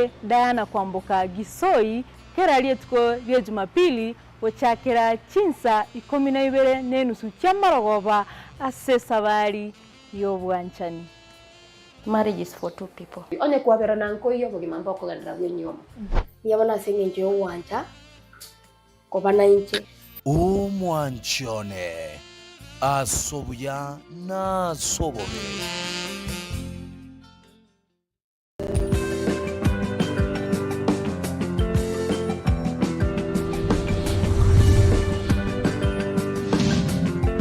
inche Diana kwambuka Gisoi kera lietuko lya Jumapili ochakera chinsa 12 n'enusu ky'amarogoba ase sabari y'obwanchani. Marriage is for two people. One kwabera nanko iyo bugima mboko gandira bw'enyoma. Yabona singe nje uwanja kobana inche. Omwanchone asobuya na sobobe.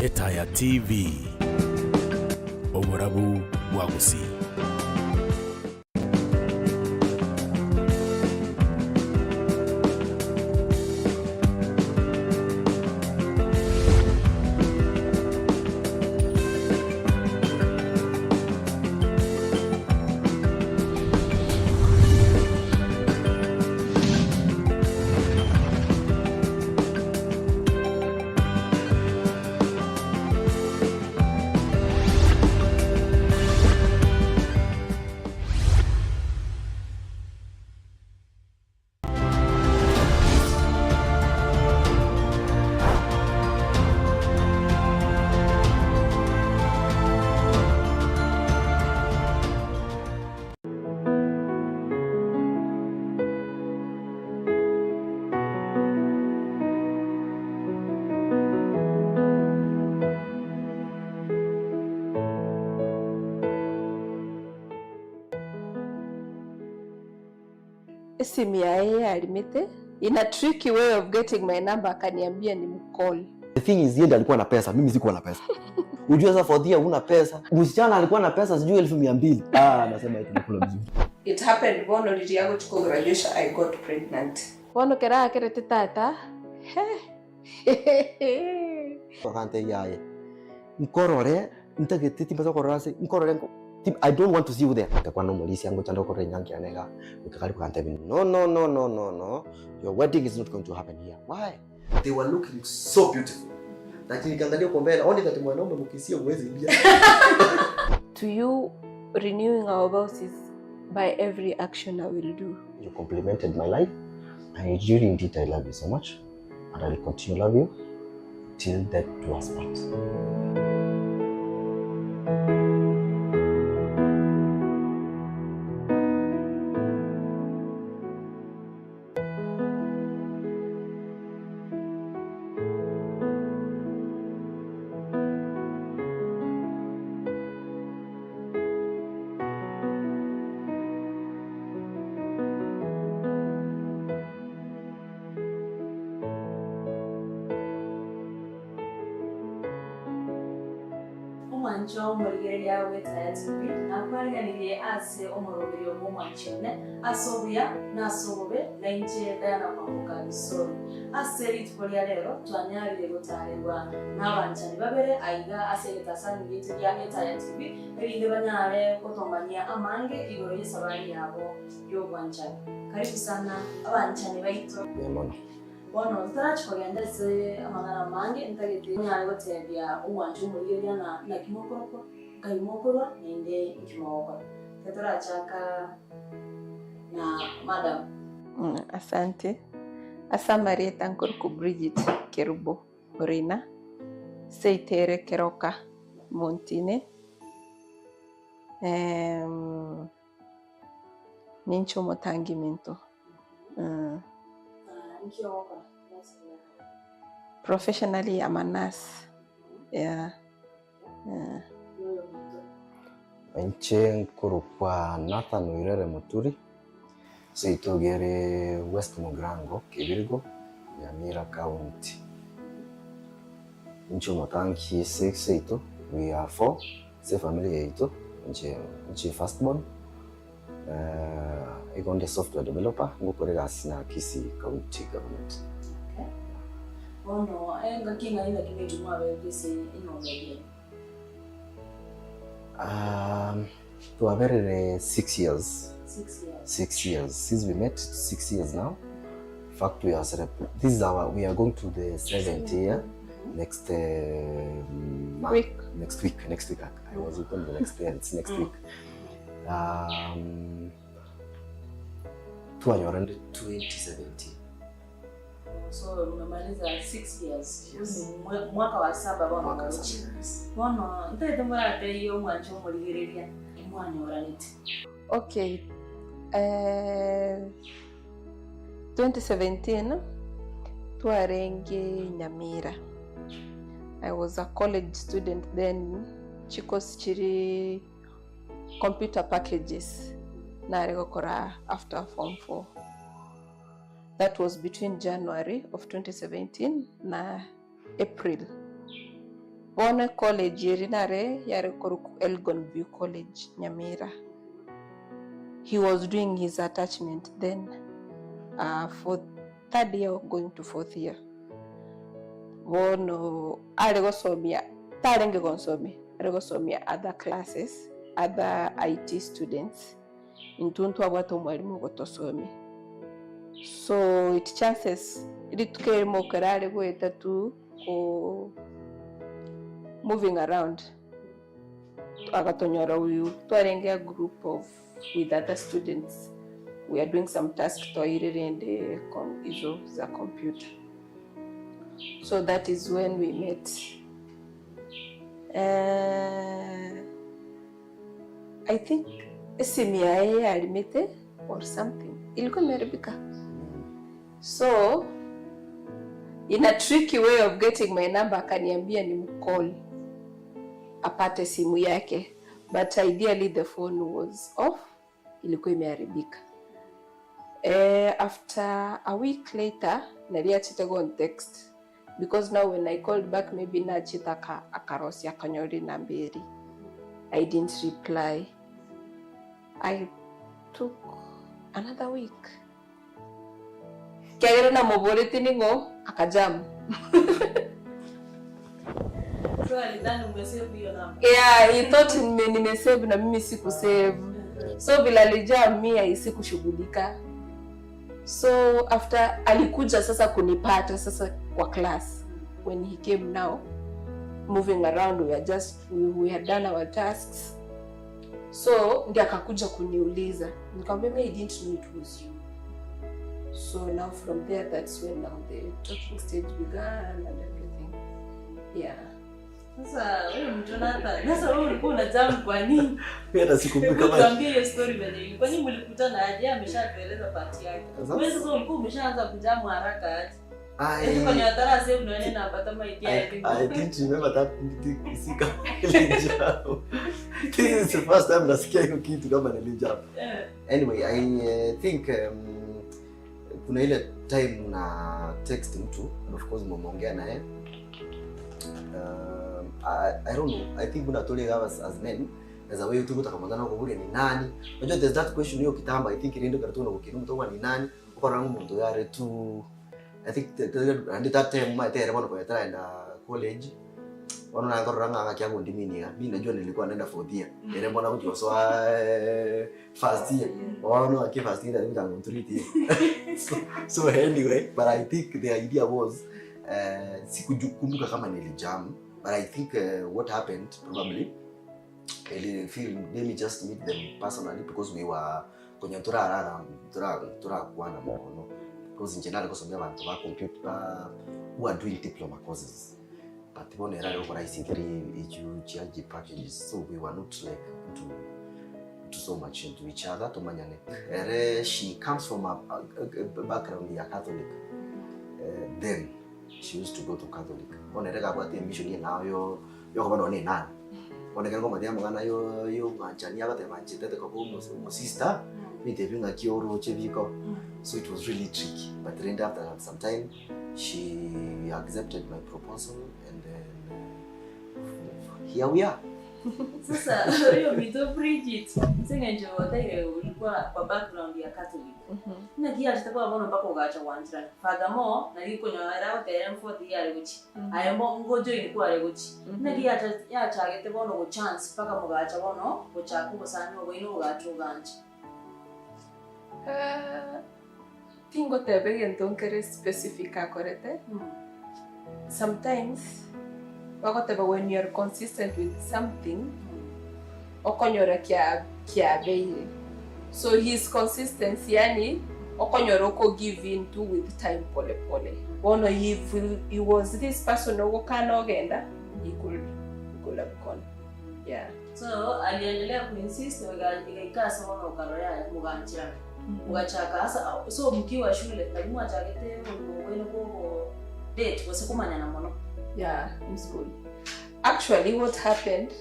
Etaya TV Omurabu Wagusi. Simu ya yeye alimete in a tricky way of getting my number, akaniambia ni mcall. The thing is yeye alikuwa na pesa, mimi sikuwa na pesa. Unajua sasa Fodhia huna pesa. Msichana alikuwa na pesa sijui 1200. Nasema eti nakula vizuri. It happened one holiday yangu tuko graduation, I got pregnant. Wono kera kerete tata. Wakante yaye. Nkorore ntagetiti mpaka korase nkorore I don't want to see you there. Kwa no molisi yangu chando kore nyangi anega. Ukakali kwa antebini. No. Your wedding is not going to happen here. Why? They were looking so beautiful. Lakini kangalia kwa mbele, only that mwanaume mkisia uwezi ingia. To you, renewing our vows is by every action I will do. You complimented my life. I really indeed I love you so much. And I will continue to love you till death do us part. Omwanchi Oirere yawe Etaya TV nakwaganiriye ase omuroberi omwanchone asobuya nasobobe na inche Diana kwambuka Gisoi ase litiko lya lero twanyarire gotarerwa n'abanchani babere aiga ase getasani gite lya Etaya TV erinde banyare kotombania amange igoro y'isabari yabo y'obwanchani. Karibu sana abanchani baito. Bueno, tutarachi kugenda se amagana mange ntagete nyari gotebya Omwanchi Oirere na kimokoro kaimokoro nende ikimoko. Tutarachaka na madam. Asante. Asa Marieta Nkorku Bridget Kerubo Orina. Seitere Keroka Montine. Nincho Motangimento. Professionally, I'm a nurse. Yeah. Inche nkuru kwa Nathan Oirere Muturi. Seitogere West Mugrango, Kibirgo, Nyamira County. Incho motanki 6 seito. We are 4. Se family ito. Inche firstborn. Igonde software developer. Ngukorera sina Kisi County government. Okay. Ono enga kinga ina kimejumwa webisi inomedia. To a very 6 years. 6 years. 6 years since we met. 6 years now. In fact, we are going to the 7th year next week. Next week. I was open the next day. It's next week. Tuanyora ndi 2017. So umemaliza 6 years. Yes. Mwaka wa 7 bwana. Mwaka wa 7 years. Bwana, ndete mbona ate iyo mwancho muligereria. Mwanyora niti. Okay. 2017 twarenge Nyamira. I was a college student then. Chikos chiri computer packages narigokora after form 4. That was between January of 2017 na April. Bona college irinare yarikoruku Elgon View College Nyamira. He was doing his attachment then for 3rd year going to 4th year. Bono arigosomia tarenge gonsomi arigosomia other classes, other IT students intuntu abwato mwalimu gotosomi. So it chances itukere mokarare gweta tu ko moving around agatonyora uyu twarenge a group of with other students. We are doing some tasks to Oirere and izo za computer. So that is when we met. I think SMIA alimete or something. Ilikuwa imeharibika. So in a tricky way of getting my number akaniambia ni mcall apate simu yake, but ideally the phone was off, ilikuwa imeharibika. After a week later naliachita go on text because now when I called back maybe nachita akarosi akanyori namberi. I didn't reply. I took another week. Kaya na moboriti ningo akajam. So alidhani umesave hiyo namba. Yeah, he thought nimesave na mimi sikusave. So bila alijam mimi sikushughulika. So after alikuja sasa kunipata sasa kwa class, when he came now moving around, we had done our tasks. So ndiye akakuja kuniuliza, nikamwambia I didn't know it was you. So now from there, that's when now the talking stage began and everything. Yeah. Sasa wewe Jonathan, sasa wewe ulikuwa unajam kwa nini? Mimi hata sikumbuka kama Tuambie hiyo story bado. Kwa nini mlikutana aje? Ameshatueleza part yake. Wewe sasa ulikuwa umeshaanza kujamu haraka aje? Kwa nini atara save ndio nenda apata idea yake? I didn't remember that sika nilijam. This is the first time nasikia hiyo kitu kama nilijam. Anyway, I think kuna ile time na text mtu and of course mmeongea naye. I don't know. I think unatolea gawa as men as a way to kutakamana kwa bure ni nani. Unajua there's that question hiyo kitamba I think ilienda karatu na ukinu mtu ni nani kwa rangu mtu yare tu. I think that time my time bwana kwa try na college wana ngoranga ngakiangu ndimini mimi najua nilikuwa naenda 4th year ile mbona kujo so first year wana aki first year ndio ndio 3rd year. So anyway, but I think the idea was sikukumbuka kama nilijam, but I think what happened probably I feel let me just meet them personally because we were kwenye tura kuana mono because in general kusomea abantu ba computer who are doing diploma courses. But the one era over IC3 HUG packages, so we were not like into so much into each other to manyane. She comes from a background ya Catholic. Then she used to go to Catholic. One era kwa mission now yo kwa bado ni nani. One era kwa madia mwana yo manchani aga te manchete te kwa mo sister. Me te vinga kioro cheviko. So it was really tricky. But then after some time she accepted my proposal and then here we are. Sasa hiyo mito Bridget singe nje wote ulikuwa kwa background ya Catholic. Na kia chitakuwa bono mpaka ugacha wanjira. Furthermore na liko nyawara wote M4 year guchi. Ayemo ngojo ilikuwa leguchi. Na kia ya chagete bono go chance mpaka mugacha bono go chaku bosani go ino ugacha uganchi. Tingo tebe entonces specifica correte. Sometimes whatever when you're consistent with something okonyora kia bei. So his consistency yani okonyoroko give in to with time pole pole. Bono if he was this person okana ogenda, he could have gone. Yeah. So aliendelea kuinsist ikasa wana ukaroya muganchira. Mugachaka asa so mkiwa shule mwalimu atagete wenu ko date wasikumanya na mono. Yeah, in school. Actually, what happened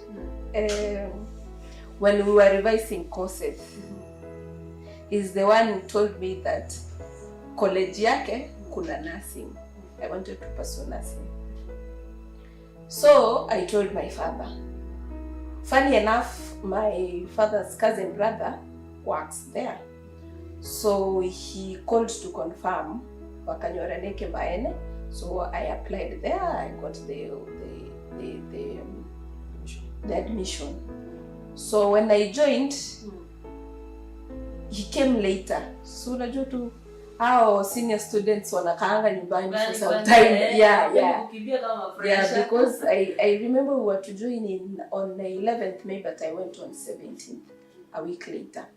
when we were revising courses is the one who told me that college yake kuna nursing. I wanted to pursue nursing. So I told my father. Funny enough, my father's cousin brother works there. So he called to confirm wakanyoraneke maene. So I applied there. I got the admission. So when I joined, he came later. So unajua tu hao senior students wanakaanga nyumbani for some time. Yeah, because I remember we were to join on the 11th May, but I went on 17th, a week later.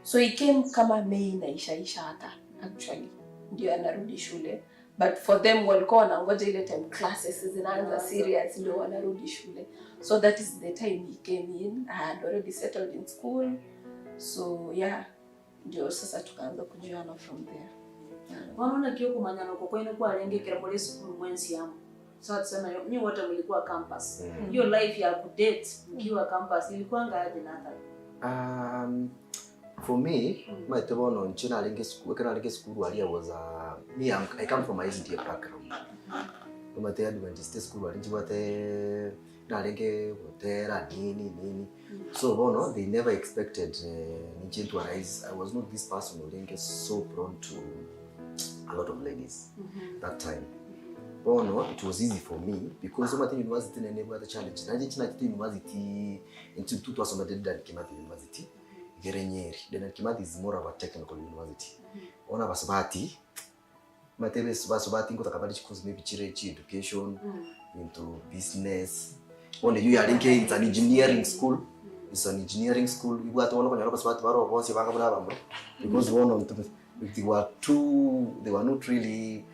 So he came kama May inaisha hata actually. Ndio anarudi shule. But for them walikuwa wanangoja ile time classes zinaanza serious ndio wanarudi shule. So that is the time he came in. I had already settled in school. So yeah, ndio sasa tukaanza kujuana from there. Wanaona kio kumanyana kwa kwenu kwa alenge kila pole school mwenzi yangu. So tuseme ni wote mlikuwa campus. Hiyo life ya kudate mkiwa campus ilikuwa ngaje Nathan? For me, my tobono nchina alenge school wali was me I come from a SDA background. From the Adventist school wali njibate na alenge hotera nini. So bono they never expected me to arise. I was not this person who alenge so prone to a lot of ladies that time. Bono it was easy for me because Omwanchi University never the challenge. Najina university in 2000 I did that Kimathi University. Gerenyeri. Then Kimathi is more of a technical university. Ona basubati. Matebe basubati ngo takabali chikuzi maybe chirechi education into business. One you are linking it's an engineering school. It's an engineering school. You got one of basubati baro bonse banga bana because one of them they were not really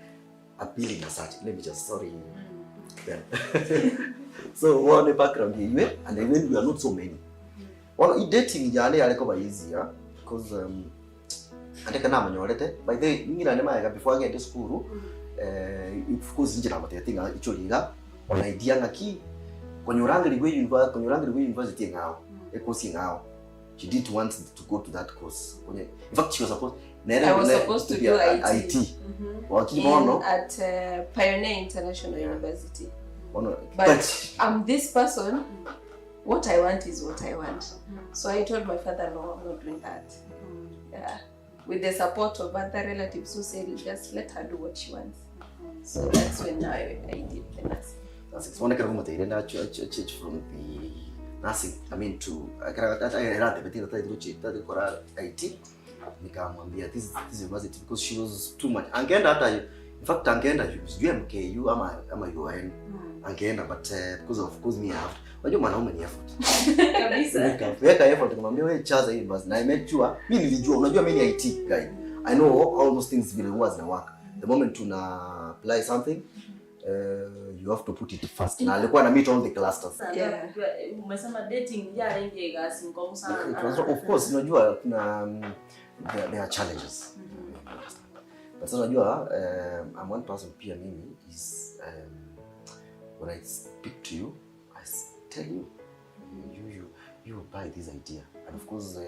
appealing as such. Let me just sorry. So one the background here and then we are not so many. One dating jale alikoba easier because ateka na manyorete by the ngira ne maega before I get to school of course njira matetinga icholiga on idea ngaki konyurangiri university ngao ekosi ngao she didn't want to go to that course. In fact she was supposed to do IT. At Pioneer International University. But I'm this person. What I want is what I want. So I told my father, no, I'm not doing that. Yeah. With the support of other relatives who said, just let her do what she wants. So that's when I did the nursing. That's one from the nursing. I mean, I IT. Nikamwambia this university because she was too much. Angeenda hata in fact angeenda UMKU ama UN. Angeenda but because of course me have. Unajua mwanaume ni effort. Kabisa. Nikaweka effort nikamwambia wewe chaza hii basi na I made sure mimi nilijua unajua mimi ni IT guy. I know all those things vile huwa zina work. The moment tuna apply something you have to put it first. Na alikuwa na meet all the clusters. Yeah. Umesema dating ya range gas ngumu sana. Of course unajua kuna there are challenges. But sasa unajua I'm one person pia mimi is when I speak to you I tell you you buy this idea and of course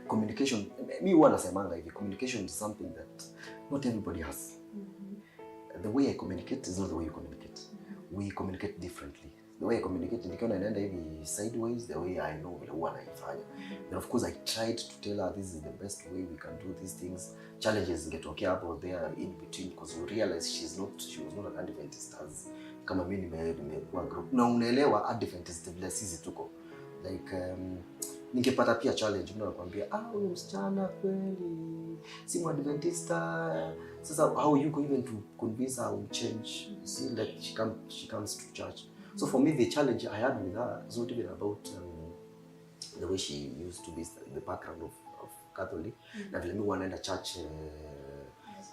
communication me huwa nasemanga hivi communication is something that not everybody has. The way I communicate is not the way you communicate. We communicate differently. The way I communicate nikiona inaenda hivi sideways, the way I know vile huwa naifanya. Then of course I tried to tell her this is the best way we can do these things. Challenges ingetokea hapo there in between because you realize she was not an Adventist as kama mimi nimekuwa group. Na unaelewa Adventist vile sisi tuko. Like ningepata pia challenge mtu anakuambia huyu msichana kweli si Adventista. Sasa how you go even to convince her to change? See like she comes to church. So for me the challenge I had with her is not even about the way she used to be, the background of Catholic na vile mimi wanaenda church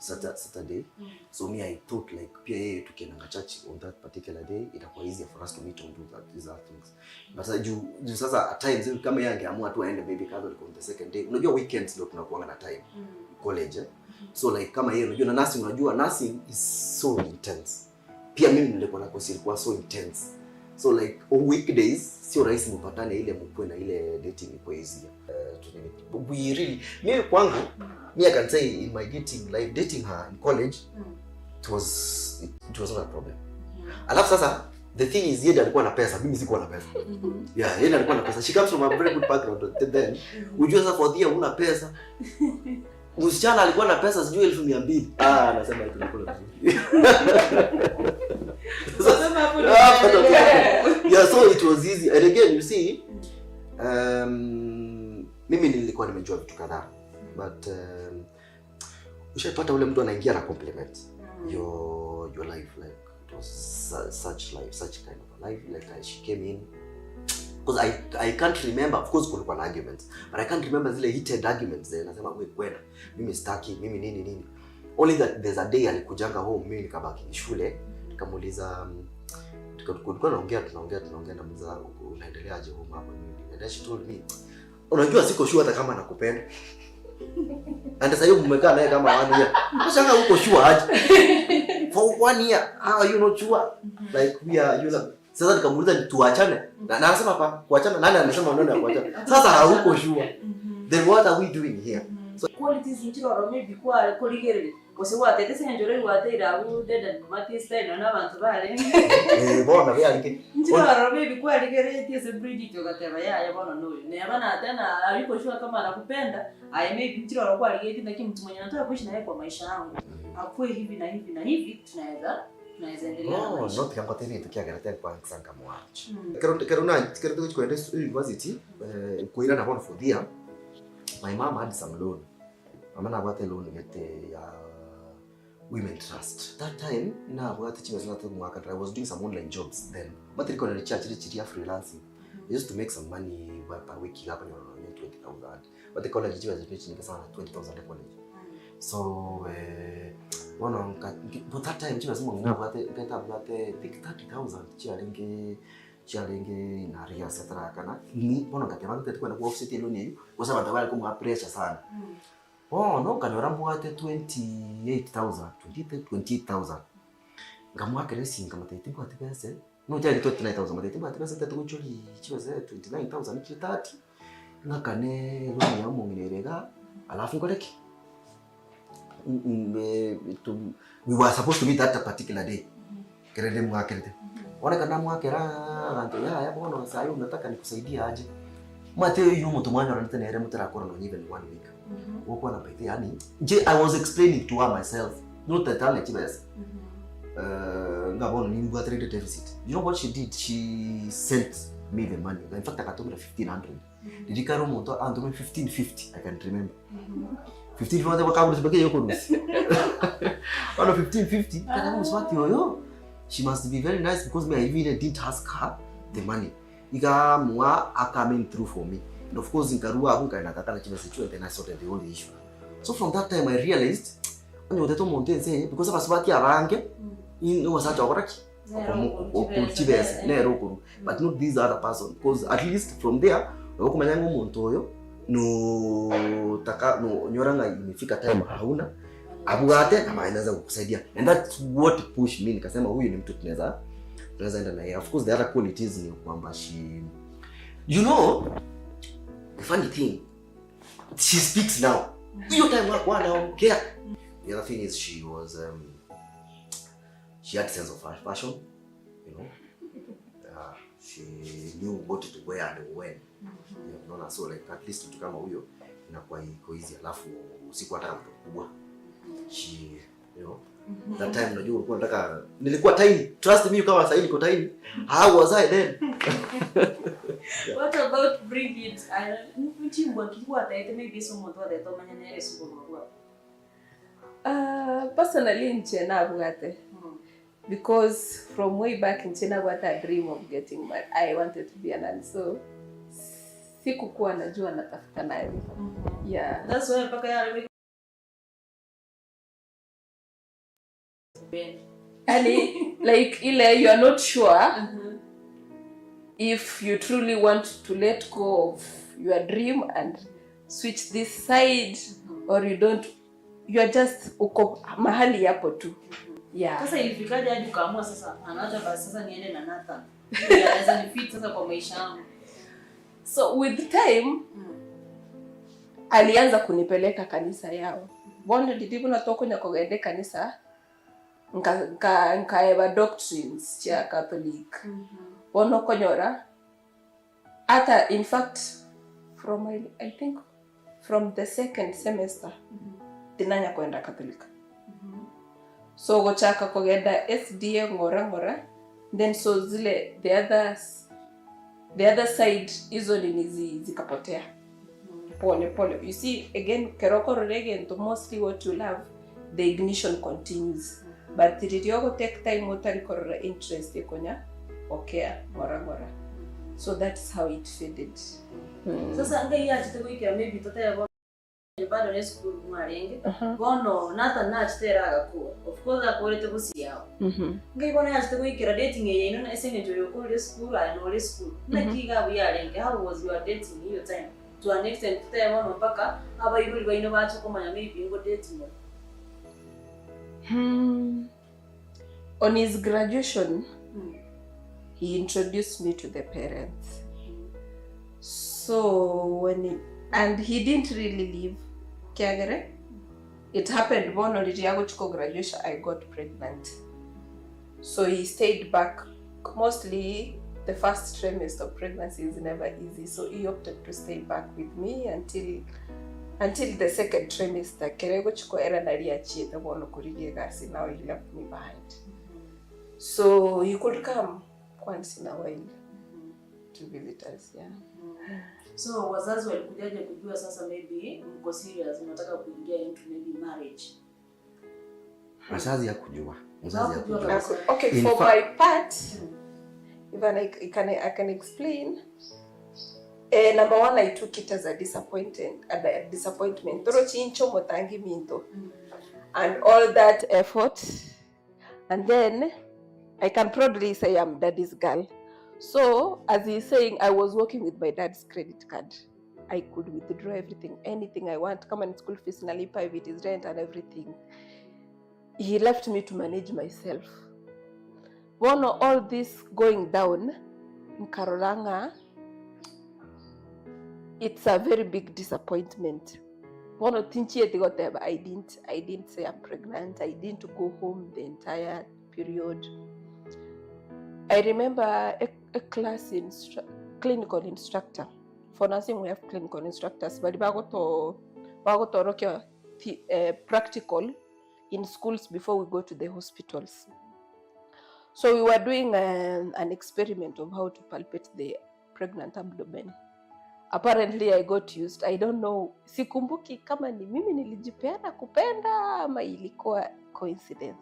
Saturday. So me I thought like pia yeye tukienda church on that particular day itakuwa easier for us to meet and do these other things. But sasa at times kama yeye angeamua tu aende maybe Catholic on the second day. Unajua weekends ndio tunakuwa na time college. So like kama yeye unajua na nursing, unajua nursing is so intense. Pia mimi nilikuwa na course ilikuwa so intense. So like on weekdays sio rahisi mpatane ile mkwe na ile dating iko easier. We really mimi kwangu I can say in my dating her in college it was not a problem. Alafu sasa the thing is yeye alikuwa na pesa, mimi sikuwa na pesa. Yeah, yeye alikuwa na pesa. She comes from a very good background. Then unajua sasa for the una pesa. Msichana alikuwa na pesa sijui 1200. Nasema hiyo tunakula vizuri. Yeah, so it was easy. And again, you see, mimi nilikuwa nimejua vitu kadhaa. But ushapata ule mtu anaingia na compliment your life, like it was such kind of a life, like she came in because I can't remember, of course kulikuwa na arguments, but I can't remember zile heated arguments there. Nasema wewe kwenda mimi sitaki, mimi nini only that there's a day alikujanga home, mimi nikabaki shule, nikamuuliza tulikuwa tunaongea na mzangu, unaendeleaje home hapa nini, and she told me, unajua siko sure hata kama nakupenda. And sasa hiyo mmekaa naye kama 1 year. Unashanga uko sure aje? For 1 year, how are you not sure? Like we are, you know. Sasa nikamuuliza tuachane. Na anasema hapa kuachana, nani anasema unaona kuachana? Sasa hauko sure. Then what are we doing here? So qualities nchiro maybe kwa koligere. Kose wate tese njore wate ira u deda mati style na abantu bale. Bona bya like. Nchiro maybe kwa ligere tese breed to gateba ya bona no. Ne bana tena aliko sure kama anakupenda, I maybe nchiro kwa ligere ndaki mtu mwenye anataka kuishi naye kwa maisha yangu. Akue hivi na hivi na hivi tunaweza endelea na maisha. No tianga tena tukiagarata kwa nsanga mwachi. Kero kwenda university, kuira na bona for there. My mom had some loan. Amana bate loan gete ya Women Trust. That time na bwate chiwe sana mwaka I was doing some online jobs then. But niko na church ya freelancing. I used to make some money per week hapa ni 20,000. But the college chiwe nika sana 20,000 the college. So but that time chiwe sana mwana bwate pick 30,000 chialenge na ria setra kana ni bona katema ntetu kwenda ku offset loan hiyo kwa sababu tabali kumwa pressure sana. No kanora mbwate 28,000. Ngamwaka resi ngamatete kwa tepese. No jali 29,000 matete kwa tepese tatu choli chiweze 29,000 ki 30. Ngakane loan ya munginerega alafu ngoreki. We were supposed to meet that particular day. Kerede mwakerede. Ona kana mwakera anto ya bona sayo nataka nikusaidia aje. Mate yu mtu mwana anataka nere mutara kora no even 1 week. Woko na pete yani I was explaining to her myself, not that I chibes. Ngabona ni ngwa trade deficit. You know what she did? She sent me the money. In fact akatoka 1,500. Didikaro moto anto 1,550, I can remember. 1,550 wakabu sibake yoko nusi. Ono 1,550 kana mswati yoyo. She must be very nice because me I really didn't ask her the money. Iga mwa coming through for me. And of course nkarua hapo kaina kakana chime sichwe then I sorted the whole issue. So from that time I realized ani woteto montense because abasubati abange in wasacha okoraki. Okutibese nero kuru. But not these other person because at least from there okumanya ngomuntu oyo no taka no nyoranga imefika time hauna abugate kama inaweza kukusaidia, and that's what pushed me nikasema huyu ni mtu tunaweza enda naye. Of course the other qualities ni kwamba she, you know, the funny thing, she speaks now. Hiyo time wako anaongea. The other thing is she had sense of fashion, you know. She knew what to wear and when. You know, so like at least mtu kama huyo inakuwa iko easy, alafu usiku hata mtu kubwa. She, you know, that time unajua ulikuwa unataka nilikuwa tiny, trust me kama sasa niko tiny. How was I then? What about bring it? Mchimbo kilikuwa taite maybe somo to that manya nere suko kwa. Personally in China bugate. Because from way back in China what I dream of getting married. I wanted to be a nun. So sikukuwa najua natafuta nani. Yeah. That's why mpaka yale Yani like ile you are not sure if you truly want to let go of your dream and switch this side or you don't, you are just uko mahali hapo tu. Yeah. Sasa ilifikaje hadi ukaamua sasa anaanza basi sasa niende na Nathan. Anaweza nifit sasa kwa maisha yangu. So with time alianza kanisa yao. Bono ndivyo natoka nyakogende kanisa. Nkaeva doctrines cha Catholic. Bono konyora. Ata in fact I think from the second semester tinanya kwenda Catholic. So gochaka kogenda SDA ngora then so zile the other side hizo nini zikapotea pole. You see again keroko again to mostly what you love the ignition continues but ririogo take time utari korora interest ikonya okay ngora so that's how it faded. Sasa ngai ya chitego maybe totaya bado ni school mwarenge bono Nathan na chiteraga ko of course akorete busi yao ngai bono ya chitego ikira dating ye no esenge njoyo ko le school and all school na kiga buyarenge. How was your dating hiyo time to an extent totaya bono mpaka abayibuli baino bacho komanya maybe ngo dating on his graduation he introduced me to the parents. So and he didn't really leave Kiagere. It happened when on the graduation I got pregnant. So he stayed back. Mostly the first trimester of pregnancy is never easy. So he opted to stay back with me until the second trimester. Kerego chiko era nariachi the bono kurige gasi. Now he left me behind. So he could come once in a while to visit us. Yeah. So wazazi walikujaje kujua sasa maybe mko serious unataka kuingia into maybe marriage? Wazazi ya kujua. Okay, for my part, even I can explain. Number one, I took it as a disappointment. Toro chincho motangi minto. And all that effort. And then I can proudly say I'm daddy's girl. So, as he's saying, I was working with my dad's credit card. I could withdraw everything, anything I want, come and school fees, nalipa if it is rent and everything. He left me to manage myself. One of all this going down in Karolanga, it's a very big disappointment. One of things I didn't say I'm pregnant. I didn't go home the entire period. I remember a class clinical instructor. For nursing, we have clinical instructors, but practical in schools before we go to the hospitals. So we were doing an experiment of how to palpate the pregnant abdomen. Apparently I got used. I don't know. Sikumbuki kama ni mimi nilijipeana kupenda ama ilikuwa coincidence.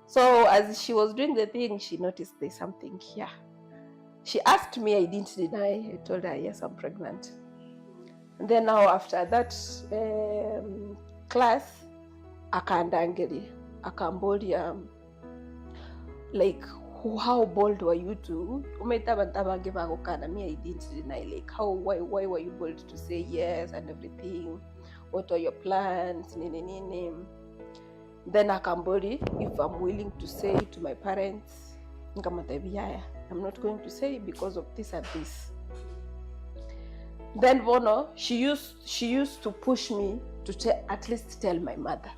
So as she was doing the thing, she noticed there's something here. She asked me, I didn't deny. I told her, yes, I'm pregnant. And then now after that class, akamboli, like, how bold were you to? Me, I didn't deny. Like, why were you bold to say yes and everything? What are your plans? Then akamboli, if I'm willing to say to my parents, I'm not going to say because of this and this. Then Bono, she used to push me to at least tell my mother.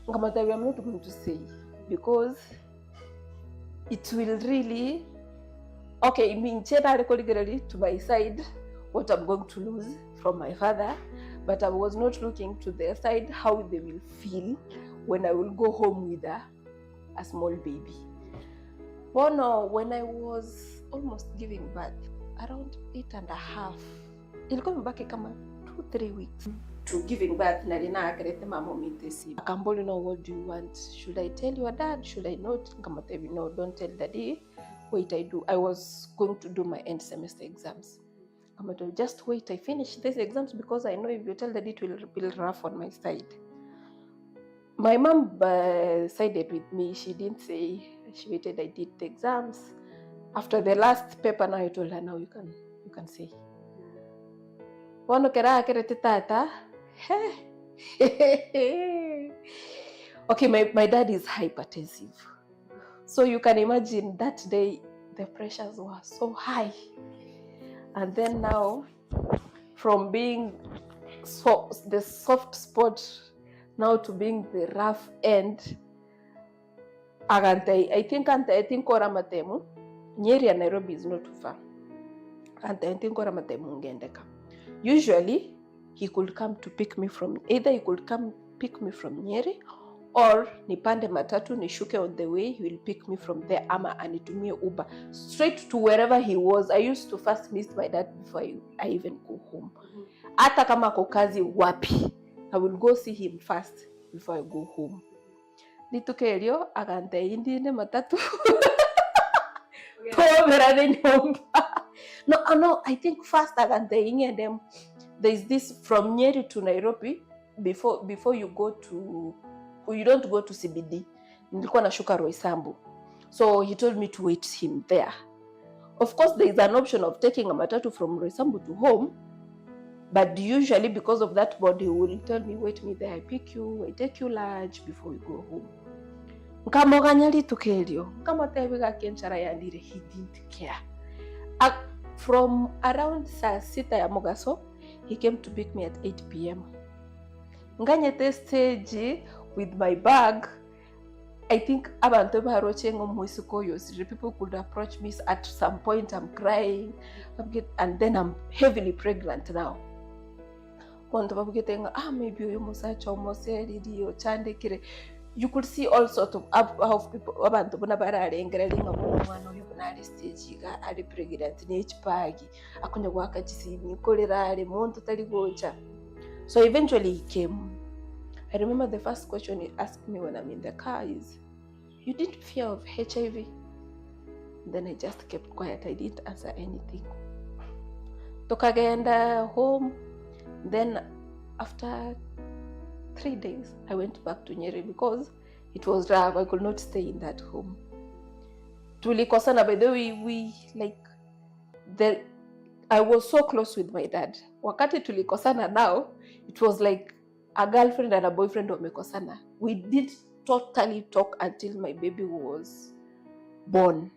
I'm not going to say because it will really, okay, to my side what I'm going to lose from my father, but I was not looking to their side how they will feel when I will go home with a small baby. Bono, when I was almost giving birth, around 8.5, ilikuwa mbaki kama 2-3 weeks to giving birth. Nalina akarete mama mitesi. Akamboli, no, what do you want? Should I tell your dad? Should I not? Nkamatevi, no, don't tell daddy. Wait, I was going to do my end semester exams. I told, just wait, I finish these exams because I know if you tell the it will be rough on my side. My mom sided with me. She didn't say. She waited. I did the exams. After the last paper, now I told her, now you can say. Okay, my dad is hypertensive. So you can imagine that day the pressures were so high. And then now, from being the soft spot now to being the rough end, I think Oramatemu, Nyeri and Nairobi is not too far. And I think Oramatemu ngendeka. Usually, he could come to pick me from, either he could come pick me from Nyeri, or nipande matatu nishuke on the way, he will pick me from there ama anitumie Uber straight to wherever he was. I used to first miss my dad before I even go home. Hata kama ako kazi wapi, I will go see him first before I go home. Nituke elio agante indine matatu. No, I think first agante inge them. There is this from Nyeri to Nairobi before you go to, you don't go to CBD. Nilikuwa nashuka Roysambu. So he told me to wait him there. Of course, there is an option of taking a matatu from Roysambu to home. But usually because of that body, he will tell me, wait me there, I pick you, I take you lunch before we go home. Nkamoganyali tukelio. Nkamotebiga kenchara yandire, he didn't care. From around saa 6 ya Mogaso, he came to pick me at 8 p.m. Nganyete stage with my bag. I think people could approach me at some point. I'm crying, and then I'm heavily pregnant now. You could see all sorts of people. So eventually he came. I remember the first question he asked me when I'm in the car is, you didn't fear of HIV? Then I just kept quiet. I didn't answer anything. Tokagenda home. Then after 3 days, I went back to Nyeri because it was rough. I could not stay in that home. Tulikosana, by the way, I was so close with my dad. Wakati tulikosana now, it was like a girlfriend and a boyfriend wamekosana. We did totally talk until my baby was born.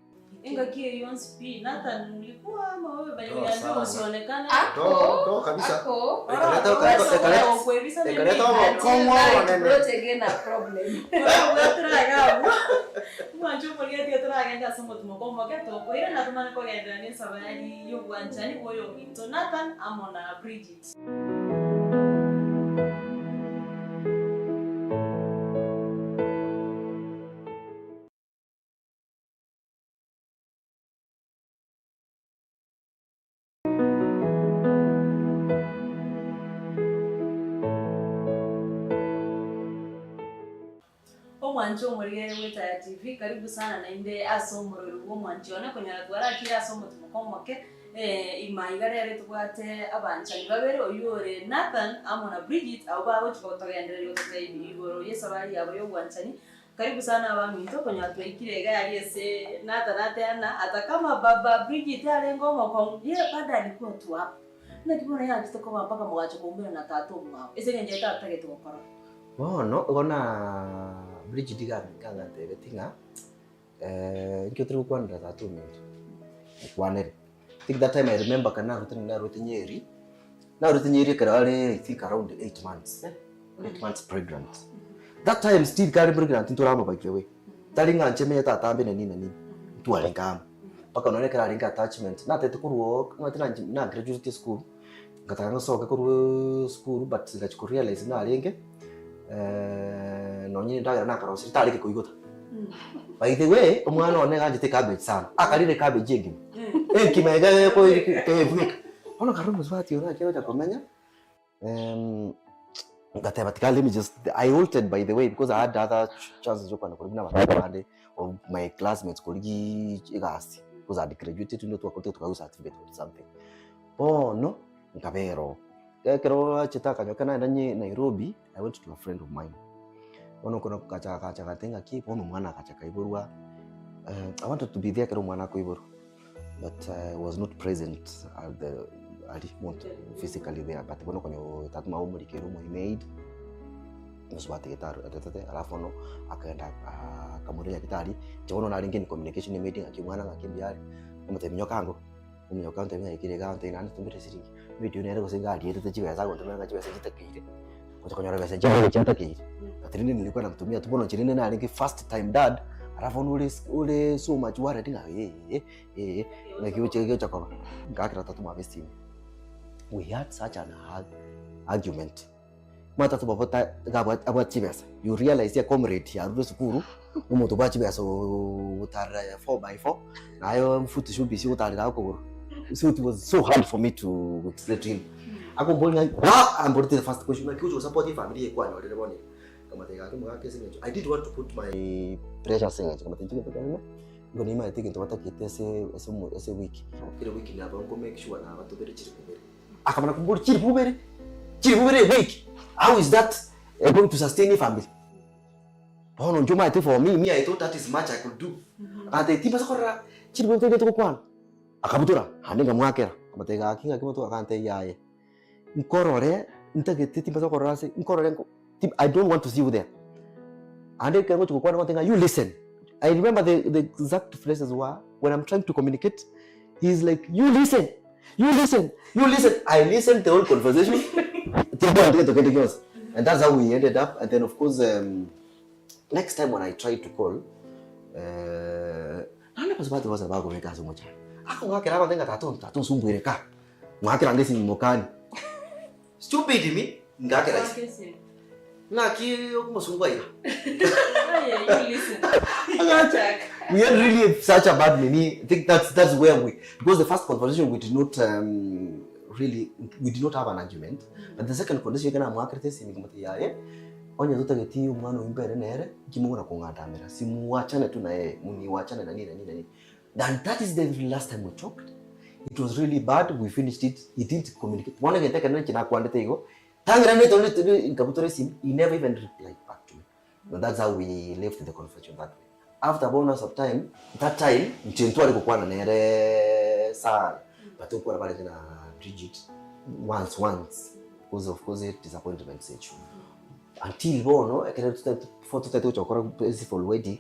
Inga kie yonspi Nathan mlikuwa ama wewe bali uliambiwa usionekane to kabisa ekaleta again a problem mwanjo moliya dia turaga somo tumukomba keto ko ira natumana ko gendera ni sabani yo Omwanchi boyo into Nathan amona Bridget. Omwanchi Oirere weta TV, karibu sana na inde asomoro Omwanchi one konyara twara kira asomo tumukomoke imaigare yare tubate abanchani babere Oirere Nathan amona Bridget abo babo tukotogendera yo tsayibi igoro yesabari yabo yo Omwanchi. Karibu sana abaminto konyara twikire gari ese Nathan atana atakama baba Bridget yare ngoma kwa ye bada alikuwa tu hapo na kibona yake tokoma mpaka mwacho kumbira na tatu mwao ese ngenje tata ketokora no gona Bridget ganga tinga nkotru kwanda tatu minute kwanere. I think that time I remember kana rutin Nyeri karale I think around 8 months 8 months pregnant. That time still carry pregnant into rama by the way talinga ncheme tata ambe nini tu alenga paka none kara linga attachment na tete kuruo na graduate school ngatanga soka kuru school but ngachiko realize na alenge nonye ndagira nakarosi tarike kuigota. By the way omwana one ganje cabbage sana akarire cabbage yengi kimega ko tevuka ono karumu zwati ora kyo cha komenya let me just I altered by the way because I had other chances of of my classmates koligi igasi because I graduated to not to certificate or something bono nkabero kero chitaka nyokana ndanye Nairobi. I went to a friend of mine bono kono kacha katenga ki bono mwana kacha kaiborwa. I wanted to be there kero mwana koiboro, but I was not present at the physically there, but bono konyo tatuma umuri kero mo made muswati gitaru atete alafu no akaenda akamuria gitari chono na ringi communication meeting akimwana ngakimbiari umutemyo kango umyo kante mwe ikire kante nani tumbire siringi video nere kusinga aliete chiweza kontumanga chiweza chitakire konyora bese njalo chitakire atirinde nilikuwa namtumia tubono chirinde na ringi first time dad alafu ule so much worry dinga ngakiwo chege chakoma ngakira tatuma besti. We had such an argument. Mata tu bapota about chibesa. You realize ya comrade ya rudo sukuru umoto ba chibesa utara 4x4 na ayo mfutu shubi si utara ako. So it was so hard for me to explain to him. Ako mbonga I'm going to the first question like you support family kwa na wale bone. Kama tega kimu kake singe. I did want to put my pressure singe kama tinjike tukana. Ngoni ma tiki ntwata kitese ese week. Kile week ni aba ngo make sure na watu bere chiri bere. Akamana kumburi chiri bere. Chiri bere week. How is that going to sustain a family? Oh no, Juma, I think for me, I thought that is much I could do. And the tipa sakora, chiri bote to kwan. Akabutura, handinga mwakera. Kamatega kinga kimoto akante yaye. Nkorore, ntagete tipa sakora se nkorore I don't want to see you there. And then kango to kwan one thing, you listen. I remember the exact phrases were when I'm trying to communicate, he's like, you listen. You listen. You listen. I listened the whole conversation. And that's how we ended up. And then of course next time when I tried to call nana pasipati was about kumeka so much ako ngakera ba tenga tatun sumbwire ka ngakera ngesi mokani stupid me ngakera ngaki okumusungwa ira You listen. we had really such a bad mini. I think that's where because the first conversation we did not have an argument, but the second conversation kana mwakirete simi kumati yaye onye tutageti umwana imbere nere kimura kungatamira simuachane tu na yeye muniwachane na nini. Then that is the last time we talked. It was really bad. We finished it. He didn't communicate. One again take na kwandete ego tangira neto nkabutore sim. He never even replied back to me. And that's how we left the conversation that way. After bonus of time, that time mchentu alikuwa na nere sana but ukuwa pale tena rigid once because of course it disappointment stage until bono ekere photo tatu chokora peaceful wedding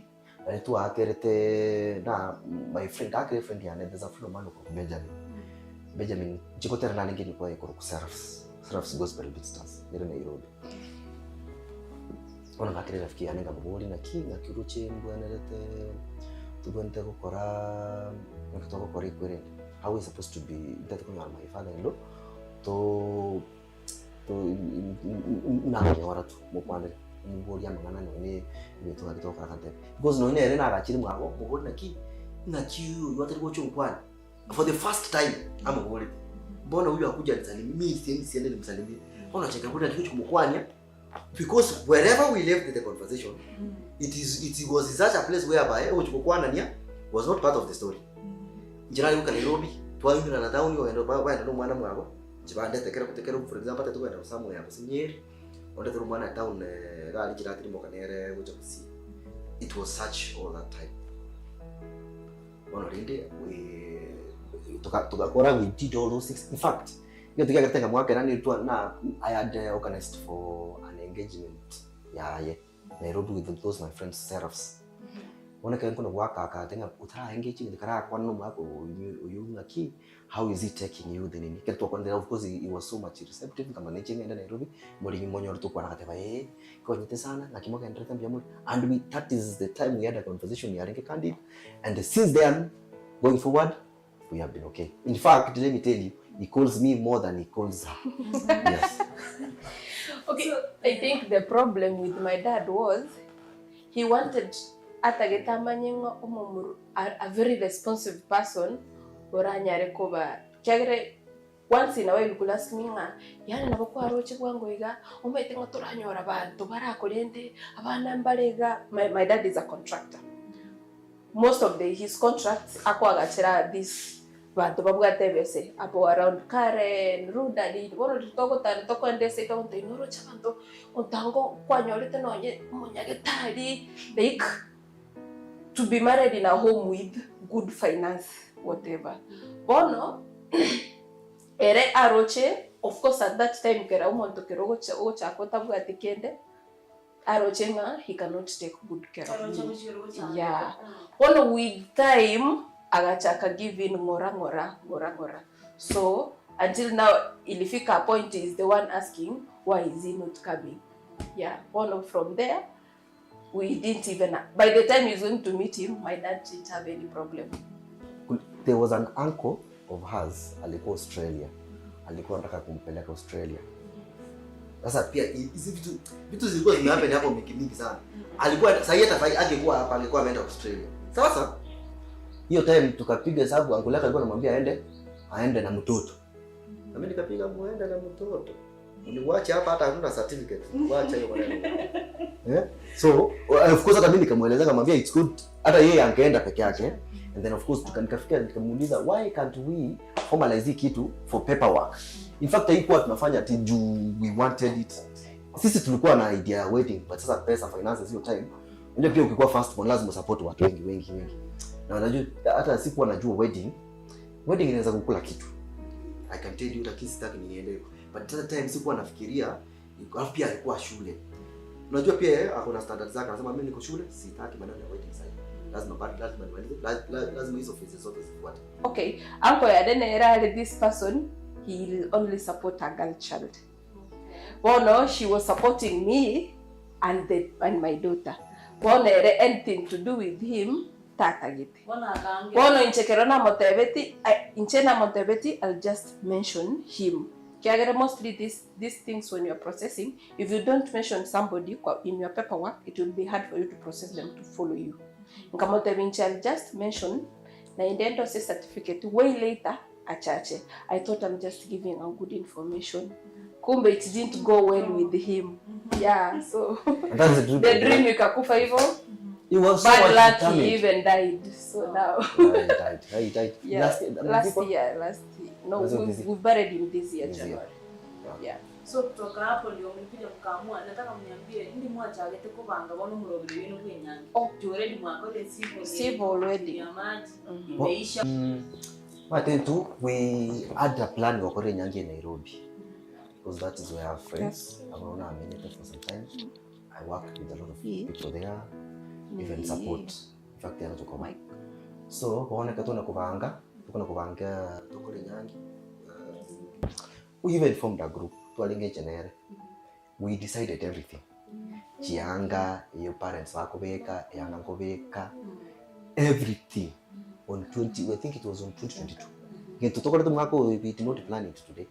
tu akerete na my friend ya there's a friend man called Benjamin chikotera na ngeni kwa iko ku serves gospel visitors ndio Nairobi. Ona makere rafiki yanenga mugori na kinga kiruche mbwanelete tubonte gukora nakitoko kori kwere. How we supposed to be that my father-in-law to nanyora tu mukwande mugori amangana none bitu akitoka kante because none ere na akachiri mwago mugori na kiyo yote gocho mkwani for the first time amugori mbona huyu akuja nisalimie siende nimsalimie ona cheka kuta kicho mkwani because wherever we left the conversation it was such a place whereby uchukukwana nia was not part of the story. Njira yuka Nairobi twayuna na town yo endo baba ndo mwana mwago jibande tekera kutekera for example tatu kwenda samu ya kusinyeri onda tero mwana town gali jira kirimo kanere gocha kusi. It was such all that time. Ono rinde we tukakora we did all those things. In fact ndio tukakatenga mwaka nani tu na I had organized for an engagement ya Nairobi with those my friends serifs. Ona kan kuna waka akatenga utara engaging ndikara kwano mwako uyunga ki how is he taking you then ni keto kwanda of course he was so much receptive kama nechenge enda Nairobi muri monyo rutu kwa nakateba konyete sana na kimoka endreta mbyamu and that is the time we had a conversation ya renge candid and since then going forward we have been okay. In fact let me tell you he calls me more than he calls her. Yes. Okay, so I think the problem with my dad was he wanted a very responsive person oranyare koba chagre once in a while could ask me yana nabakwa roche bwango iga omete ngotoranyora abantu barakorende abana mbalega. My dad is a contractor. Most of his contracts akwagachira this bantu babwate bese apo around Karen Rudadi bono toko tan toko ndese to ntinuro chabantu otango kwanyorite nonye munyagitari like to be married in a home with good finance whatever bono ere aroche of course at that time kera umuntu kerogo chakota bwati kende aroche nga he cannot take good care of me. Yeah. Bono with time agachaka give in ngora. So until now ilifika point is the one asking why is he not coming. Yeah, one from there we didn't even, by the time he's going to meet him my dad didn't have any problem. There was an uncle of hers alikuwa Australia, alikuwa anataka kumpeleka Australia. Sasa pia hizi vitu zilikuwa zimehappen hapo mingi sana. Alikuwa sasa hata angekuwa hapa angekuwa ameenda Australia. Sasa hiyo time tukapiga hesabu, uncle yake alikuwa anamwambia aende na mtoto. Na mimi nikapiga muende na mtoto. Uniwache hapa hata hakuna certificate. Waacha hiyo maneno. So of course hata mimi nikamueleza nikamwambia it's good hata yeye angeenda peke yake. And then of course tukafika nikamuuliza why can't we formalize kitu for paperwork. In fact haikuwa tunafanya ati juu we wanted it. Sisi tulikuwa na idea ya wedding but sasa pesa finances hiyo time. Ndio pia ukikuwa first born lazima support watu wengi. Na unajua hata sikuwa najua wedding inaweza kukula kitu. I can tell you that kisi taki niende. But at that time sikuwa nafikiria alafu pia alikuwa shule. Unajua pia ako na standards zake, anasema mimi niko shule sitaki maneno ya wedding side. Lazima hizo phases zote zifuate. Okay, uncle Oirere, this person he will only support a girl child. Well, no, she was supporting me and my daughter. Well, anything to do with him, tata giti. Well, no, inchekerona motebeti, I'll just mention him. Mostly these things when you're processing, if you don't mention somebody in your paperwork, it will be hard for you to process them to follow you. I'll just mention na indendo say certificate way later achache. I thought I'm just giving a good information. Kumbe it didn't go well with him. Yeah, so the dream ikakufa hivyo. He was so bad luck, he even died. So now he died. Yeah, last year. No, we buried him this year, January. Yeah. So kutoka hapo ndio mlikuja mkaamua nataka mniambie ndi mwacha agete kubanga bono murobiri wenu kwenyange. Already mwakole civil wedding ya maji imeisha. But we had a plan to go to Nairobi because that is where I have friends. I've known them for some time. I worked with a lot of people there, even support. In fact, they are not to come. So we even formed a group to engage in Oirere. We decided everything. Chianga, your parents wakobeka, yanga kobeka, everything. On 20, I think it was on 2022. Again, to talk about the Mako, we did not plan it today.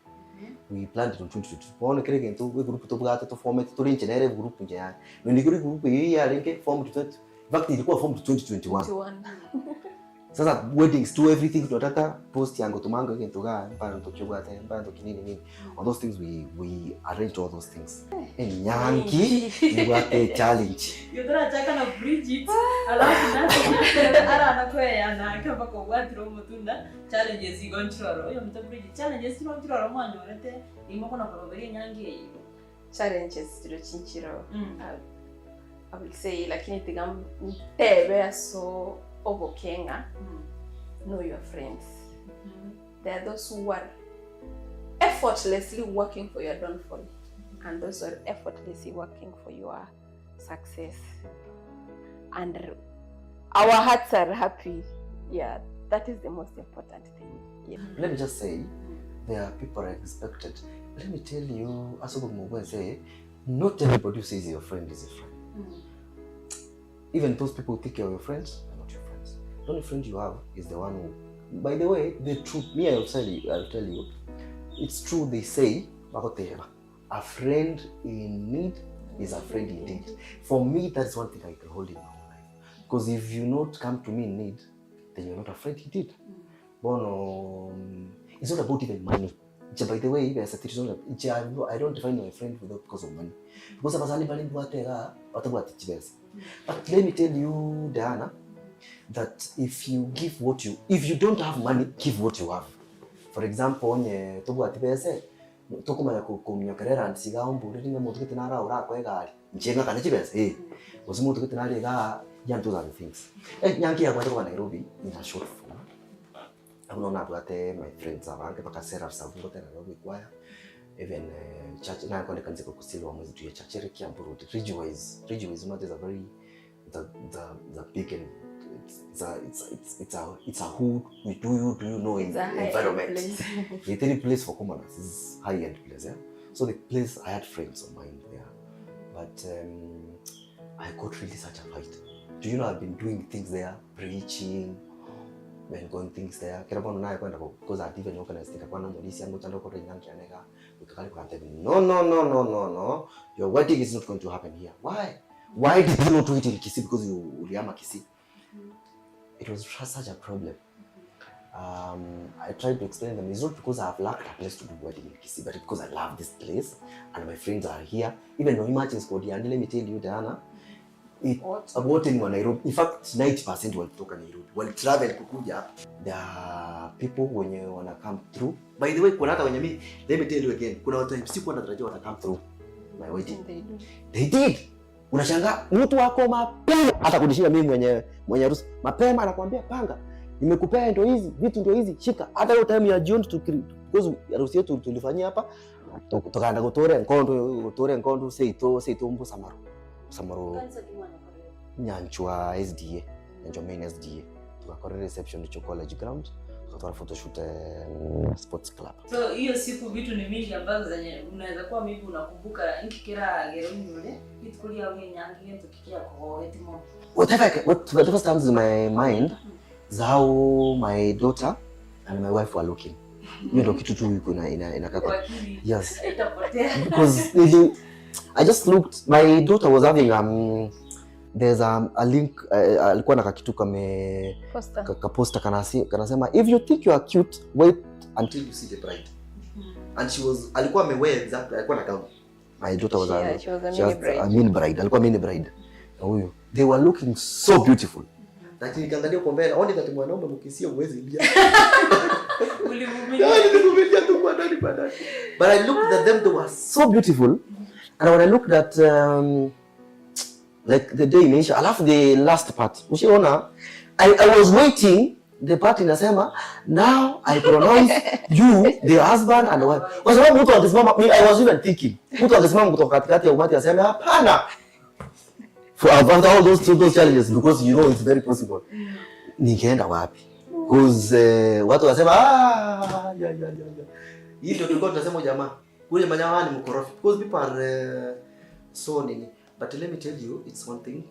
We planned it on 2022. One again to group to go to form it to reach an group in Jan. When the group we formed to in fact it was formed 2021. Sasa weddings to everything tunataka post yango tumango again to ga mpano tokiwa tena mpano kinini all those things we arrange all those things. Nyangi ni wate challenge. Yodora chaka na Bridget alafu nato ara anakwea na kama kwa watu mutunda challenges igonchoro. Yo mta Bridget challenges igonchoro mwanyo rete imo kuna probably nyangi hiyo. Challenges tiro chinchiro. I will say lakini tigam tebe so over Kenya, know your friends. There are those who are effortlessly working for your downfall, and those who are effortlessly working for your success. And our hearts are happy. Yeah, that is the most important thing. Yeah. Let me just say, there are people are expected. Let me tell you, as I say, not everybody who says your friend is a friend. Even those people who think you're your friends. The only friend you have is the one who, by the way, the truth, me I'll tell you, it's true they say, a friend in need is a friend indeed. For me, that's one thing I can hold in my whole life. Because if you not come to me in need, then you're not a friend indeed. But it's not about even money. By the way, I don't define my friend without because of money. Because but let me tell you, Diana, that if you don't have money, give what you have. For example, onye tubu atibese tokumanya kumnyokerera nsiga omburi ne muntu kitinara ura egari njenga kana chibese osimuntu kitinara ga yantu za things nyanki ya kwenda kwa Nairobi in a short form. Abona bwate my friends abange bakasera sabuko tena Nairobi kwaya even church na kwenda kanisa kusilwa mwezi tu ya church ya Kiamburu. Gisoi is not a very the big and it's a who do you know in environment. It's a place for commoners. It's high-end place, yeah. So the place, I had friends of mine there, but I got really such a fight. Do you know I've been doing things there, preaching, been going things there. Because I'd even organized it. No. Your wedding is not going to happen here. Why? Why did you not do it in Kisii? Because you Uliama Kisii. It was such a problem. I tried to explain them. It's not because I've lacked a place to do wedding in Kisii, but because I love this place and my friends are here. Even though imagine Scotty, and let me tell you, Diana, about in Nairobi. In fact, 90% will talk Nairobi. Will travel kukuja. There are people when you wanna come through. By the way, let me tell you again. Kuna watu siku wanatarajia wata come through my wedding. They did. Unashangaa mtu wako mapema hata kudishia mimi mwenye harusi mapema anakuambia panga nimekupea ndio hizi vitu ndio hizi shika hata hiyo time ya June because harusi yetu tulifanyia hapa tukaenda gutore nkondo seito mbu samaro nyanchwa SDA nyanchwa main SDA tukakora reception to college ground tukatoa photoshoot sports club. So hiyo siku vitu ni mingi ambazo zenye unaweza kuwa mimi unakumbuka nikikira geroni yule itukulia wewe nyangi yetu kikia kwa etimo. What the first comes in my mind is how my daughter and my wife were looking. You know kitu tu iko inakaka. Yes. Because I just looked, my daughter was having there's a link alikuwa na kakitu kame poster kanasema if you think you are cute wait until you see the bride. And she was alikuwa amewear exactly alikuwa na gown. My daughter was a mini bride. Alikuwa mini bride. Na huyo they were looking so beautiful. Lakini nikiangalia kwa mbele only that mwanaume mkisia uwezi ingia. Ulivumilia tu kwa ndani baadaye. But I looked at them, they were so beautiful. And when I looked at like the day inaisha, alafu the last part. Ushiona, I was waiting the part inasema now I pronounce you the husband and the wife. Kwa sababu mtu angesimama, I was even thinking. Mtu angesimama kutoka katikati ya umati aseme hapana. For after all those challenges because you know it's very possible. Ningeenda wapi? Because watu wasema ya. Hii ndio tulikuwa tunasema jamaa. Kule manyama ni mkorofi. Because people are so nini. But let me tell you, it's one thing.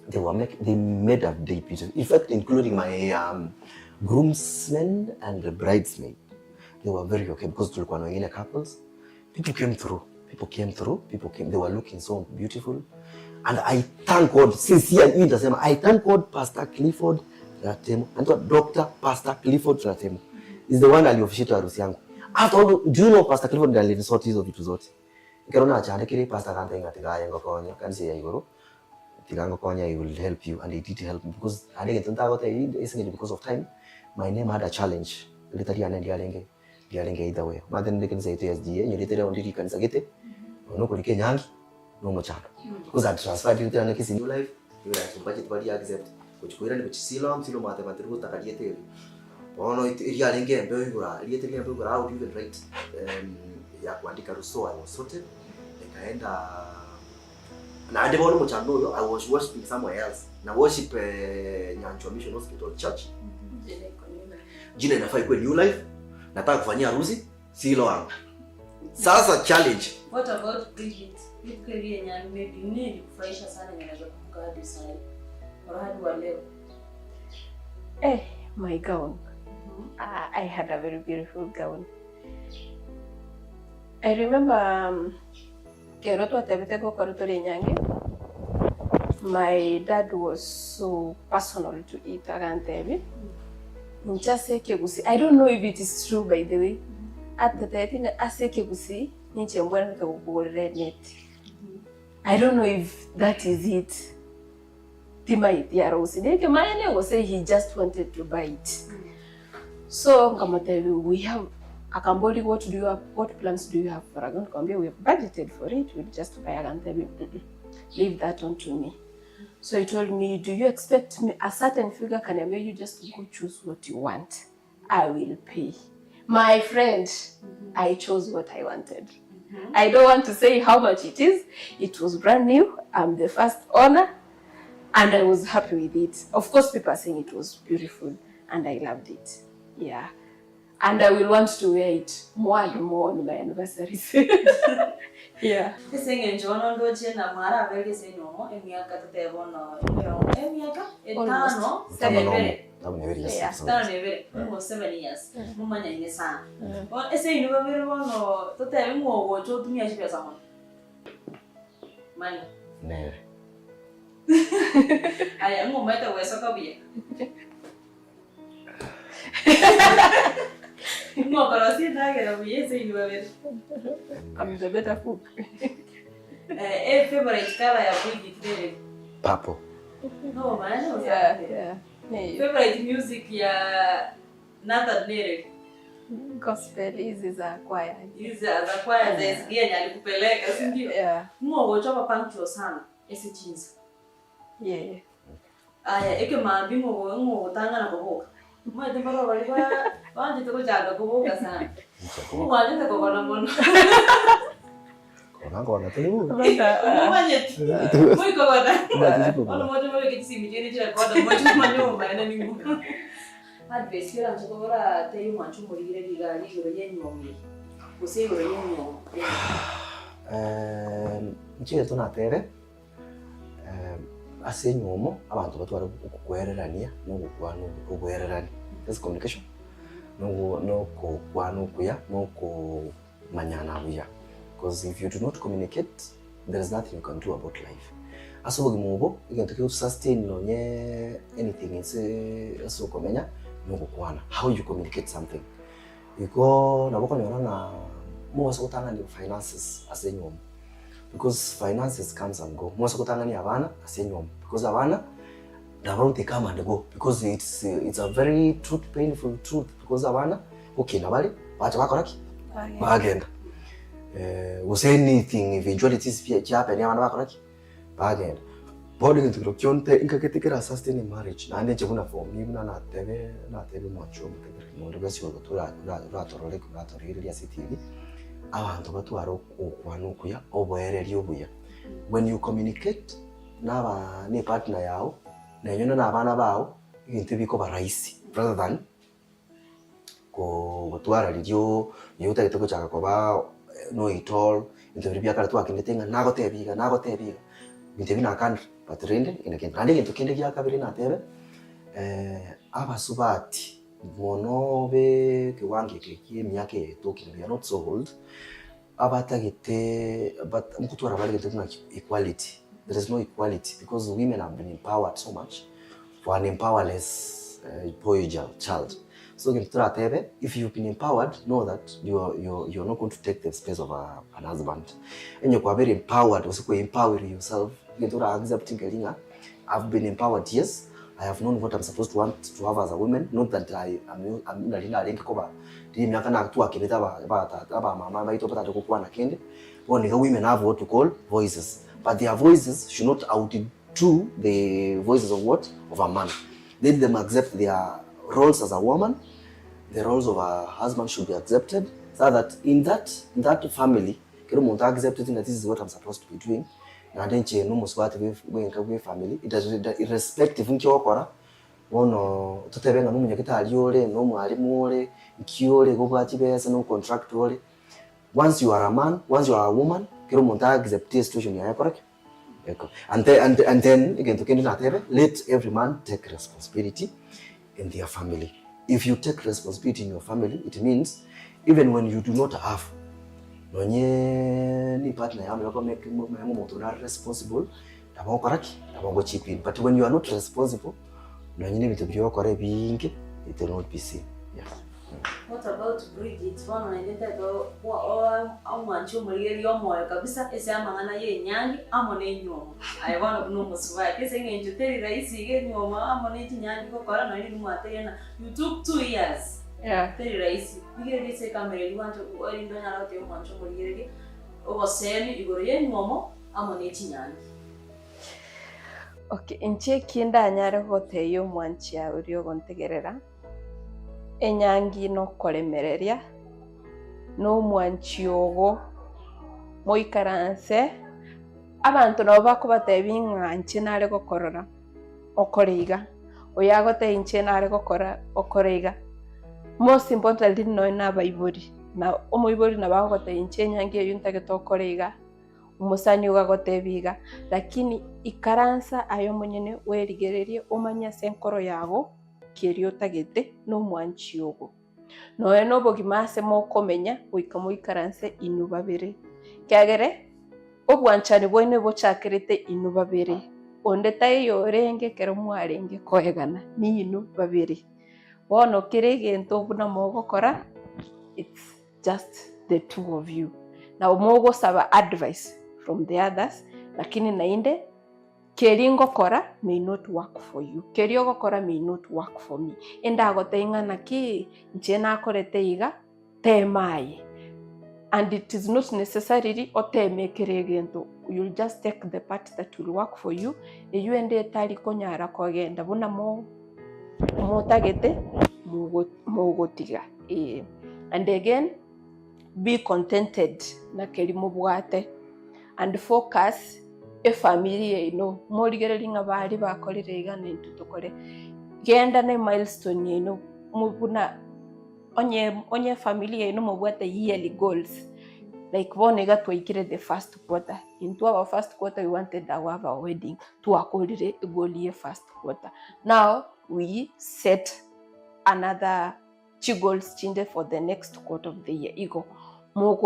They made a day beautiful. In fact, including my groomsmen and the bridesmaid. They were very okay because tulikuwa na wengine couples. People came through. They were looking so beautiful. And I thank God, sincerely, I thank God, Pastor Clifford Ratemo, and Dr. Pastor Clifford Ratemo is the one aliofficiate harusi yangu. After all, do you know Pastor Clifford alinisort hizo vitu zote? Nikaona achane kile Pastor kanta ingatika yango konya kanisa ya igoro. Tigango konya he will help you and he did help me because I didn't think about it because of time. My name had a challenge. Literally anaenda dialenge either way. Mother ndike say to SDA, you literally on diki kanisa gete. No kulike nyangi. No mochano. Because I transferred it to a new life. You like budget body accept. Kuchukua ni kuchisilo mathematical takaliete. Ono iria lenge mbeo igura, iliete lenge mbeo igura how do you even write ya kuandika ruso I was sorted. Nikaenda na ande bono mochano yo I was worshiping somewhere else. Na worship Nyanchwa Mission Hospital Church. Jina inafaa ikuwe new life. Nataka kufanyia harusi silo wangu. Sasa challenge. What about Bridget? Career nyani maybe need kufurahisha sana ninaweza kukumbuka hadi sasa. Hadi wa leo. My gown. I had a very beautiful gown. I remember keroto atebete ko karutori nyange. My dad was so personal to it agantebi. I don't know if it is true by the way. At the time asekegusi nichembwana to Oirere net. I don't know if that is it. Timai Tiarosi. They can say he just wanted to buy it. So we have Akamboli, what plans do you have for Agan Kambia? We have budgeted for it, we'll just buy Agan. Leave that on to me. So he told me, do you expect me a certain figure? Can I make you just go choose what you want? I will pay. My friend, I chose what I wanted. I don't want to say how much it is. It was brand new. I'm the first owner. And I was happy with it. Of course, people are saying it was beautiful. And I loved it. Yeah. And I will want to wear it more and more on my anniversaries. Yeah. I'm the better cook. Favorite color ya wig Purple. No, man. Yeah. Favorite music ya Nathan Nere. Gospel hizi za choir. Hizi za choir za SGN alikupeleka, si ndio? Yeah. Ngochapa punctual sana ese jeans. Yeah. Aya, eke maambi ngotanga na kuboka. Mwe tembaro baliba, wanje toko jaga kuboka sana. Mwaje toko bana mono. Kona tuli. Mwaje. Mwe ko bana. Ono moja moja kitisi mijeni jira koda moja manyo maana ningu. Advice kira mchokora teyu mwanchu murigire digali goro yenyomi. Use goro yenyomi. Nchige tunatere. Ase nyomo abantu batwara kukwererania no kukwano kugwererani. This communication. No kukwano kuya no ku manyana buya. Because if you do not communicate, there is nothing you can do about life. Aso bugimobo igento ke sustain no nye anything it's so komenya no kukwana. How you communicate something. Iko naboko nyona na mo so tanga ni finances ase nyomo. Because finances comes and go. Most of the time, abana asenyom. Because abana, they come and go. Because it's a very painful truth. Because abana, okay, nabali, bacha bakoraki, bagenda. Was anything eventually it is happen? Yamana bakoraki, bagenda. Body into the kionte inka ketikera sustain marriage. Na ande chekuna form. Nibuna na tebe mwacho mtebe. Mondogasi wagotura ratorole kuratorili ya CTV. Abantu batwara okwanukuya oboereri obuya. When you communicate naba ne partner yao na nyona nabana bao ibintu biko baraisi rather than ko batwara ryo yuta gitoko chaka ko ba no it all into bibya kala twakindetenga nagotebiga bintu bina kan patrende inakende kandi kintu kende kya kabiri na tebe abasubati monobe kiwange kiki myake talking we are not so old abatagite but mkutwara bali gituna equality. There is no equality because women have been empowered so much for an empowerless boy child. So if you've been empowered, know that you're not going to take the space of an husband. And you're very empowered, also empower yourself. I've been empowered, yes. I have known what I'm supposed to want to have as a woman. Not that I'm not women have what to call voices. But their voices should not outdo the voices of what? Of a man. Let them accept their roles as a woman. The roles of a husband should be accepted. So that in that family, accepted that this is what I'm supposed to be doing. And then no muswati we family. It is irrespective of ono tutebenga munya kitali ole no mwalimu ole ikiole go bati bese no contract ole. Once you are a man, once you are a woman, kero monta accept the situation ya correct. And then again to kende na tebe, let every man take responsibility in their family. If you take responsibility in your family, it means even when you do not have nonye ni partner yamu yako make moto na responsible tabongo correct tabongo chipin. But when you are not responsible nonye ni bitu byoko re bingi, it will not be seen. Yes. What about Bridget? Wana naidenta to Omwanchi omuliri omoyo kabisa ese amangana ye nyangi amone nyomo. Ayibona kuno musuba kese ngenje teri raisi ge nyomo amone nyangi kokora no ni mwatena. You took 2 years. Yeah. Teri raisi. Bigere se kamera liwanto orindo nyala te Omwanchi omuliri obosemi igoro ye nyomo amone nyangi. Okay, inche kinda nyare hote yo Omwanchi ya uriyo gontegerera. Enyangi no koremereria no Omwanchi ogo moikaranse abantu nabo bakubatebi nganche nare gokorora okoreiga oyagote inche nare gokora okoreiga most importantly no na baibori na omoibori na bagote inche enyangi eyo ntagete okoreiga umusani ugagotebiga lakini ikaransa ayo monyene werigererie omanya senkoro yago kerio tagete no Omwanchi ogo no eno bogimase mo komenya oikamo ikaranse inu babere kyagere obwanchani bwene bochakirete inu babere onde tayo renge kero mwarenge koegana ni inu babere bono kirege buna mogokora it's just the two of you na mogo saba advice from the others lakini nainde keringo kora may not work for you. Keriogo kora may not work for me. Enda gotenga na ki njena korete iga temaye. And it is not necessarily oteme keregento. You'll just take the part that will work for you. You ende tali konyara kogenda buna mo tagete mogotiga. And again, be contented na kerimo bwate and focus family ino morigereri ngabari bakorire igana intutokore genda ne milestone ino mubuna onye family ino mubwate yearly goals like one got to ikire the first quarter into our first quarter we wanted to have a wedding to akorire goal ye first quarter. Now we set another 2 goals chinde for the next quarter of the year ego mo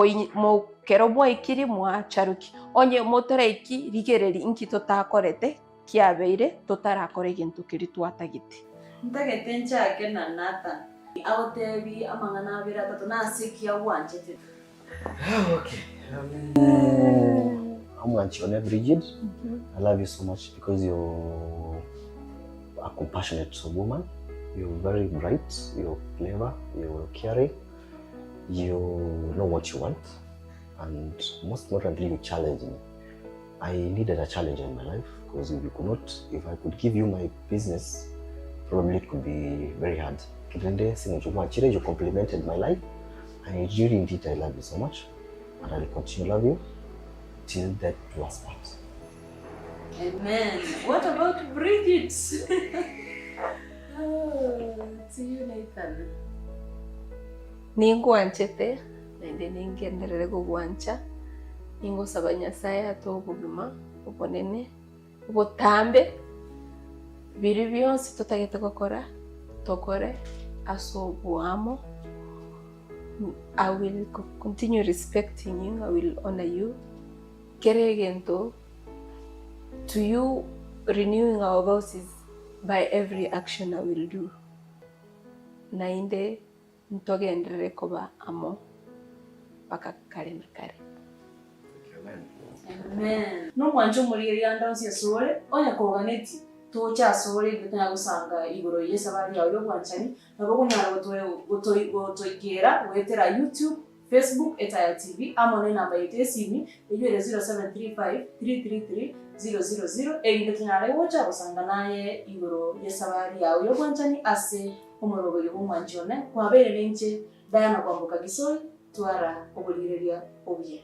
kerobwa ikiri mwa charuki onye motoraiki rigereri inki totakorete kiabeire totarakore gintu kiri twatagite ntagete nchake na nata agotebi amangana abira tatu na siki ya wanchete. Okay. Omwanchi on Bridget. I love you so much because you're a compassionate woman. You're very bright, you're clever, you're caring. You know what you want, and most importantly, you challenge me. I needed a challenge in my life because if I could give you my business, probably it could be very hard. You complimented my life. I really indeed I love you so much, and I will continue to love you till death do us part. Amen. What about Bridget? Oh, to you, Nathan. Ningwanchete nende ningenderere gugwancha ningo saba Nyasaye atobugima ubonene ubutambe biri byonse tutagete gukora tokore asobuamo. I will continue respecting you, I will honor you. Keregento to you, renewing our vows by every action I will do. Nainde ntogendere koba amo paka kare na kare. Amen. No Omwanchi omuliri yandansi yasole onya koganeti tocha sole bitanya gusanga igoro yesabari yawe y'obwanchani nabo kunyara gotoigera wetera YouTube, Facebook etaya TV amone namba yetesimi ejwere 0735 333 000 eyinde tunyara wocha gusanga naye igoro yesabari yawe y'obwanchani ase omorobero Omwanchi one kwabere nenche Diana kwambuka Gisoi twara obuliriria obye.